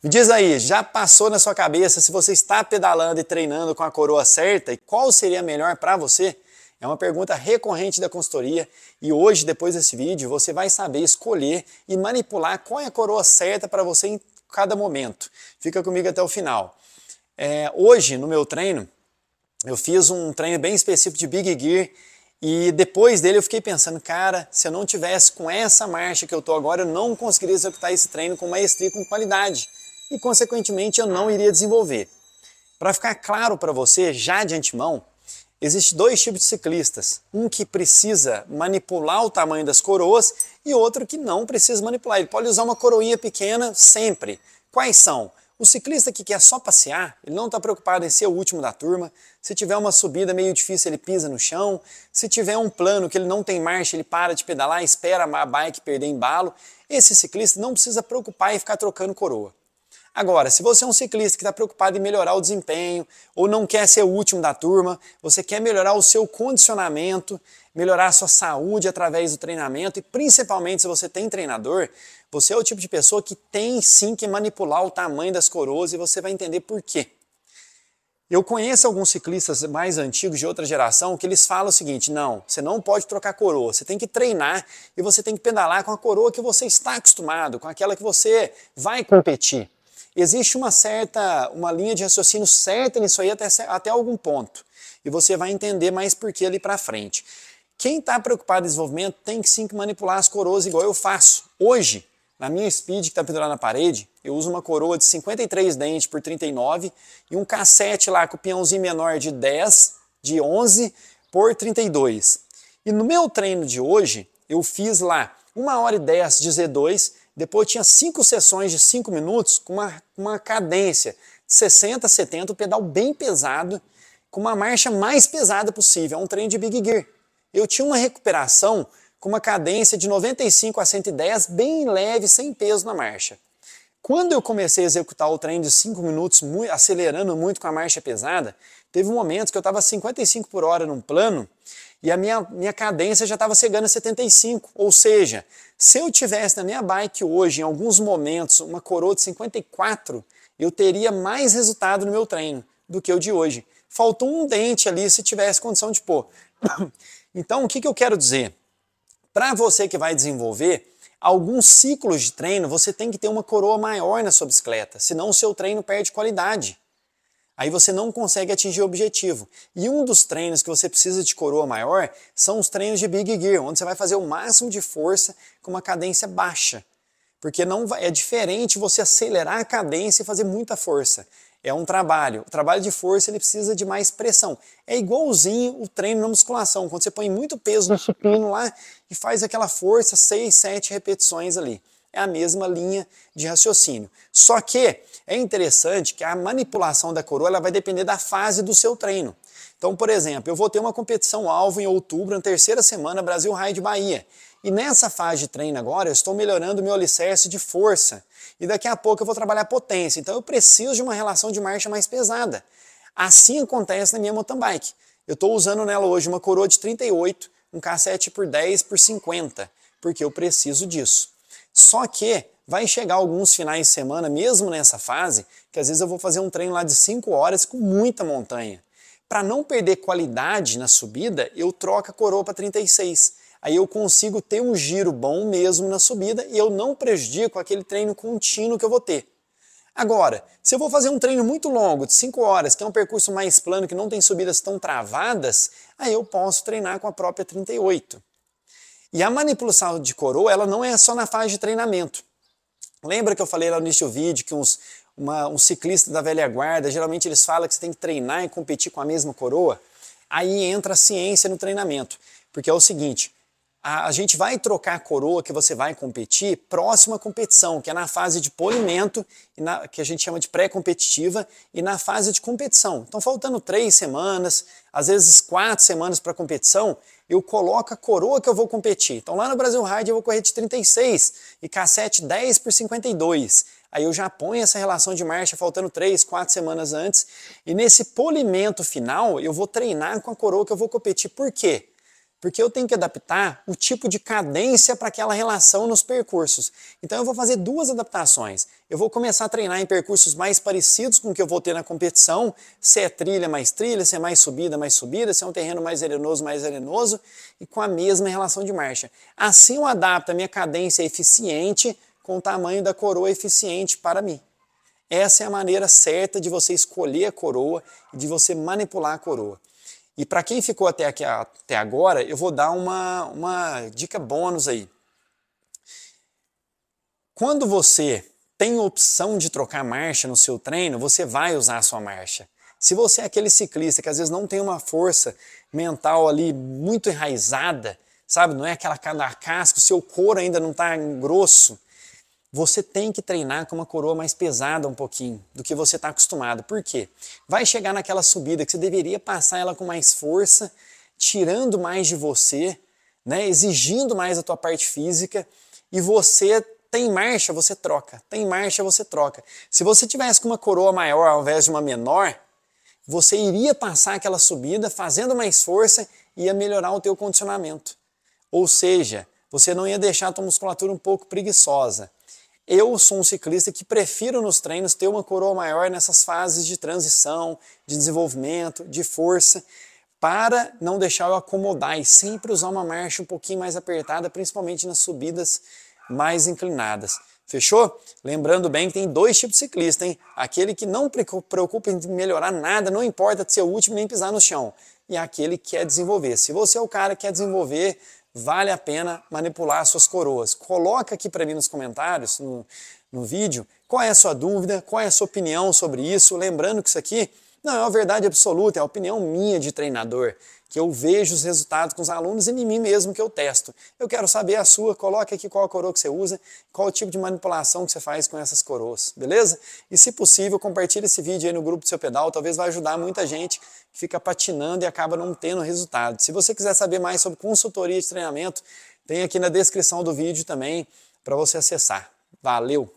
Me diz aí, já passou na sua cabeça se você está pedalando e treinando com a coroa certa e qual seria melhor para você? É uma pergunta recorrente da consultoria e hoje, depois desse vídeo, você vai saber escolher e manipular qual é a coroa certa para você em cada momento. Fica comigo até o final. Hoje, no meu treino, eu fiz um treino bem específico de Big Gear e depois dele eu fiquei pensando, cara, se eu não tivesse com essa marcha que eu tô agora, eu não conseguiria executar esse treino com maestria e com qualidade. E, consequentemente, eu não iria desenvolver. Para ficar claro para você, já de antemão, existem dois tipos de ciclistas. Um que precisa manipular o tamanho das coroas e outro que não precisa manipular. Ele pode usar uma coroinha pequena sempre. Quais são? O ciclista que quer só passear, ele não está preocupado em ser o último da turma. Se tiver uma subida meio difícil, ele pisa no chão. Se tiver um plano que ele não tem marcha, ele para de pedalar, espera a bike perder embalo. Esse ciclista não precisa preocupar em ficar trocando coroa. Agora, se você é um ciclista que está preocupado em melhorar o desempenho, ou não quer ser o último da turma, você quer melhorar o seu condicionamento, melhorar a sua saúde através do treinamento, e principalmente se você tem treinador, você é o tipo de pessoa que tem sim que manipular o tamanho das coroas e você vai entender por quê. Eu conheço alguns ciclistas mais antigos de outra geração que eles falam o seguinte, não, você não pode trocar coroa, você tem que treinar e você tem que pedalar com a coroa que você está acostumado, com aquela que você vai competir. Existe uma linha de raciocínio certa nisso aí até algum ponto. E você vai entender mais por que ali para frente. Quem está preocupado em desenvolvimento tem que sim manipular as coroas igual eu faço. Hoje, na minha Speed que está pendurada na parede, eu uso uma coroa de 53 dentes por 39 e um cassete lá com o peãozinho menor de 10, de 11 por 32. E no meu treino de hoje, eu fiz lá 1h10 de Z2, depois tinha 5 sessões de 5 minutos com uma cadência de 60, 70, um pedal bem pesado, com uma marcha mais pesada possível, é um treino de Big Gear. Eu tinha uma recuperação com uma cadência de 95 a 110, bem leve, sem peso na marcha. Quando eu comecei a executar o treino de 5 minutos, acelerando muito com a marcha pesada, teve momentos que eu estava 55 por hora num plano e a minha cadência já estava chegando a 75, ou seja, se eu tivesse na minha bike hoje, em alguns momentos, uma coroa de 54, eu teria mais resultado no meu treino do que o de hoje. Faltou um dente ali se tivesse condição de pôr. Então, o que eu quero dizer? Para você que vai desenvolver, alguns ciclos de treino você tem que ter uma coroa maior na sua bicicleta, senão o seu treino perde qualidade. Aí você não consegue atingir o objetivo. E um dos treinos que você precisa de coroa maior são os treinos de Big Gear, onde você vai fazer o máximo de força com uma cadência baixa. Porque é diferente você acelerar a cadência e fazer muita força. É um trabalho. O trabalho de força ele precisa de mais pressão. É igualzinho o treino na musculação, quando você põe muito peso no supino lá e faz aquela força, 6, 7 repetições ali. É a mesma linha de raciocínio. Só que é interessante que a manipulação da coroa ela vai depender da fase do seu treino. Então, por exemplo, eu vou ter uma competição-alvo em outubro, na terceira semana, Brasil Ride Bahia. E nessa fase de treino agora, eu estou melhorando o meu alicerce de força. E daqui a pouco eu vou trabalhar potência. Então eu preciso de uma relação de marcha mais pesada. Assim acontece na minha mountain bike. Eu estou usando nela hoje uma coroa de 38, um cassete por 10 por 50, porque eu preciso disso. Só que vai chegar alguns finais de semana, mesmo nessa fase, que às vezes eu vou fazer um treino lá de 5 horas com muita montanha. Para não perder qualidade na subida, eu troco a coroa para 36. Aí eu consigo ter um giro bom mesmo na subida e eu não prejudico aquele treino contínuo que eu vou ter. Agora, se eu vou fazer um treino muito longo, de 5 horas, que é um percurso mais plano, que não tem subidas tão travadas, aí eu posso treinar com a própria 38. E a manipulação de coroa, ela não é só na fase de treinamento. Lembra que eu falei lá no início do vídeo que um ciclista da velha guarda, geralmente eles falam que você tem que treinar e competir com a mesma coroa? Aí entra a ciência no treinamento, porque é o seguinte, a gente vai trocar a coroa que você vai competir próxima à competição, que é na fase de polimento, que a gente chama de pré-competitiva, e na fase de competição. Então, faltando 3 semanas, às vezes 4 semanas para a competição, eu coloco a coroa que eu vou competir. Então, lá no Brasil Ride eu vou correr de 36 e cassete 10 por 52. Aí eu já ponho essa relação de marcha faltando 3, 4 semanas antes, e nesse polimento final eu vou treinar com a coroa que eu vou competir. Por quê? Porque eu tenho que adaptar o tipo de cadência para aquela relação nos percursos. Então eu vou fazer 2 adaptações. eu vou começar a treinar em percursos mais parecidos com o que eu vou ter na competição, se é trilha, se é mais subida, se é um terreno mais arenoso, e com a mesma relação de marcha. Assim eu adapto a minha cadência eficiente com o tamanho da coroa eficiente para mim. Essa é a maneira certa de você escolher a coroa e de você manipular a coroa. E para quem ficou até agora, eu vou dar uma dica bônus aí. Quando você tem a opção de trocar marcha no seu treino, você vai usar a sua marcha. Se você é aquele ciclista que às vezes não tem uma força mental ali muito enraizada, sabe, não é aquela casca, o seu couro ainda não está grosso, você tem que treinar com uma coroa mais pesada um pouquinho do que você está acostumado. Por quê? Vai chegar naquela subida que você deveria passar ela com mais força, tirando mais de você, né, exigindo mais a tua parte física, e você tem marcha, você troca. Tem marcha, você troca. Se você tivesse com uma coroa maior ao invés de uma menor, você iria passar aquela subida fazendo mais força e ia melhorar o teu condicionamento. Ou seja, você não ia deixar a tua musculatura um pouco preguiçosa. Eu sou um ciclista que prefiro nos treinos ter uma coroa maior nessas fases de transição, de desenvolvimento, de força, para não deixar eu acomodar e sempre usar uma marcha um pouquinho mais apertada, principalmente nas subidas mais inclinadas. Fechou? Lembrando bem que tem dois tipos de ciclista, hein? Aquele que não preocupa em melhorar nada, não importa ser o último nem pisar no chão. E aquele que quer desenvolver. Se você é o cara que quer desenvolver, vale a pena manipular as suas coroas. Coloca aqui para mim nos comentários, no vídeo, qual é a sua dúvida, qual é a sua opinião sobre isso. Lembrando que isso aqui não é uma verdade absoluta, é a opinião minha de treinador, que eu vejo os resultados com os alunos e em mim mesmo que eu testo. Eu quero saber a sua, coloque aqui qual a coroa que você usa, qual o tipo de manipulação que você faz com essas coroas, beleza? E se possível, compartilhe esse vídeo aí no grupo do seu pedal, talvez vai ajudar muita gente que fica patinando e acaba não tendo resultado. Se você quiser saber mais sobre consultoria de treinamento, tem aqui na descrição do vídeo também para você acessar. Valeu!